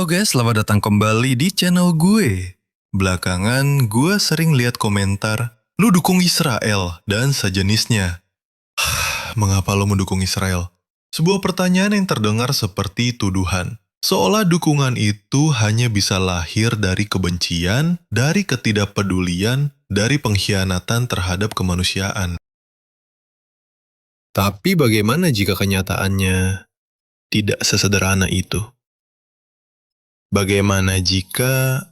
Halo guys, selamat datang kembali di channel gue. Belakangan gue sering lihat komentar, lu dukung Israel dan sejenisnya. Mengapa lu mendukung Israel? Sebuah pertanyaan yang terdengar seperti tuduhan. Seolah dukungan itu hanya bisa lahir dari kebencian, dari ketidakpedulian, dari pengkhianatan terhadap kemanusiaan. Tapi bagaimana jika kenyataannya tidak sesederhana itu? Bagaimana jika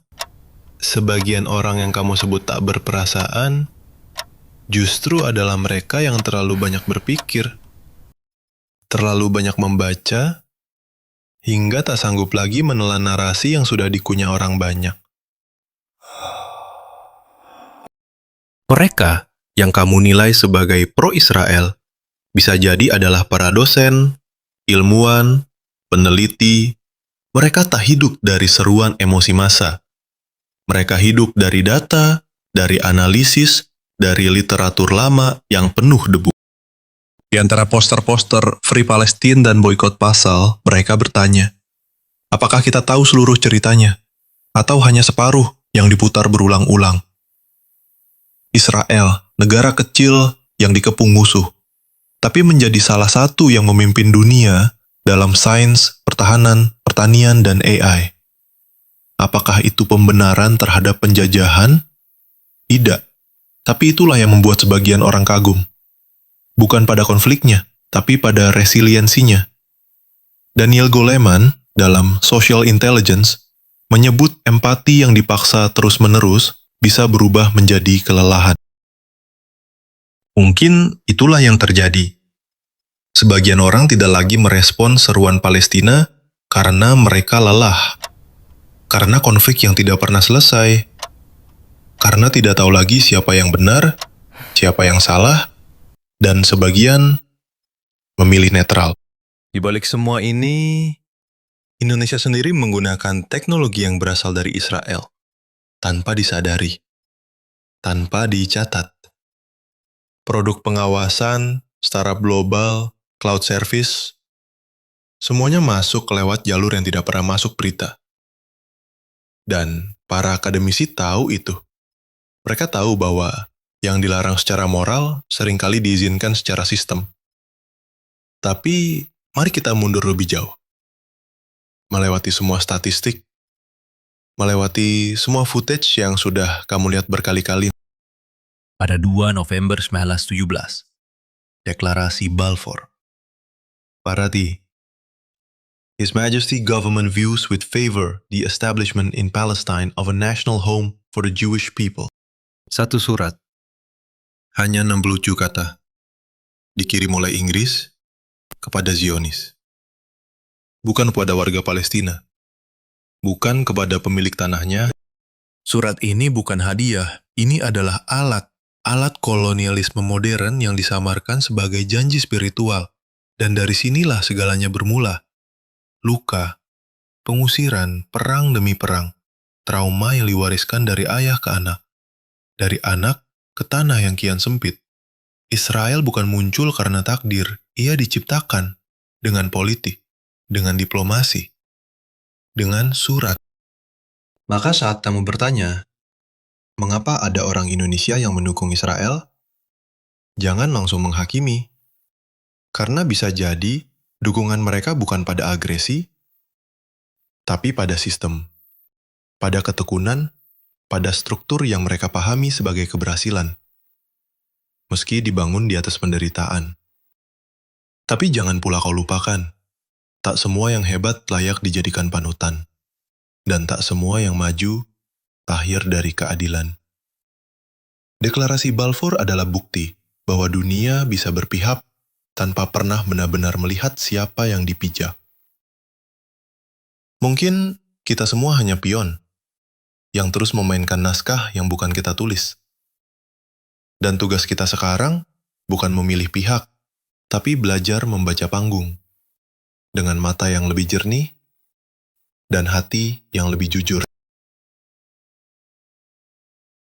sebagian orang yang kamu sebut tak berperasaan justru adalah mereka yang terlalu banyak berpikir, terlalu banyak membaca, hingga tak sanggup lagi menelan narasi yang sudah dikunyah orang banyak? Mereka yang kamu nilai sebagai pro-Israel bisa jadi adalah para dosen, ilmuwan, peneliti. Mereka tak hidup dari seruan emosi massa. Mereka hidup dari data, dari analisis, dari literatur lama yang penuh debu. Di antara poster-poster Free Palestine dan boykot pasal, mereka bertanya, apakah kita tahu seluruh ceritanya? Atau hanya separuh yang diputar berulang-ulang? Israel, negara kecil yang dikepung musuh, tapi menjadi salah satu yang memimpin dunia dalam sains, pertahanan, pertanian, dan AI. Apakah itu pembenaran terhadap penjajahan? Tidak. Tapi itulah yang membuat sebagian orang kagum. Bukan pada konfliknya, tapi pada resiliensinya. Daniel Goleman dalam Social Intelligence menyebut empati yang dipaksa terus-menerus bisa berubah menjadi kelelahan. Mungkin itulah yang terjadi. Sebagian orang tidak lagi merespon seruan Palestina karena mereka lelah. Karena konflik yang tidak pernah selesai. Karena tidak tahu lagi siapa yang benar, siapa yang salah, dan sebagian memilih netral. Di balik semua ini, Indonesia sendiri menggunakan teknologi yang berasal dari Israel, tanpa disadari, tanpa dicatat. Produk pengawasan, startup global, cloud service, semuanya masuk lewat jalur yang tidak pernah masuk berita. Dan para akademisi tahu itu. Mereka tahu bahwa yang dilarang secara moral seringkali diizinkan secara sistem. Tapi mari kita mundur lebih jauh. Melewati semua statistik, melewati semua footage yang sudah kamu lihat berkali-kali. Pada 2 November 1917, Deklarasi Balfour. Parati. His Majesty government views with favor the establishment in Palestine of a national home for the Jewish people. Satu surat. Hanya 67 kata. Dikirim oleh Inggris kepada Zionis. Bukan kepada warga Palestina. Bukan kepada pemilik tanahnya. Surat ini bukan hadiah. Ini adalah alat kolonialisme modern yang disamarkan sebagai janji spiritual. Dan dari sinilah segalanya bermula. Luka, pengusiran, perang demi perang, trauma yang diwariskan dari ayah ke anak, dari anak ke tanah yang kian sempit. Israel bukan muncul karena takdir, ia diciptakan dengan politik, dengan diplomasi, dengan surat. Maka saat kamu bertanya, mengapa ada orang Indonesia yang mendukung Israel? Jangan langsung menghakimi. Karena bisa jadi, dukungan mereka bukan pada agresi, tapi pada sistem, pada ketekunan, pada struktur yang mereka pahami sebagai keberhasilan, meski dibangun di atas penderitaan. Tapi jangan pula kau lupakan, tak semua yang hebat layak dijadikan panutan, dan tak semua yang maju lahir dari keadilan. Deklarasi Balfour adalah bukti bahwa dunia bisa berpihak tanpa pernah benar-benar melihat siapa yang dipijak. Mungkin kita semua hanya pion, yang terus memainkan naskah yang bukan kita tulis. Dan tugas kita sekarang bukan memilih pihak, tapi belajar membaca panggung, dengan mata yang lebih jernih, dan hati yang lebih jujur.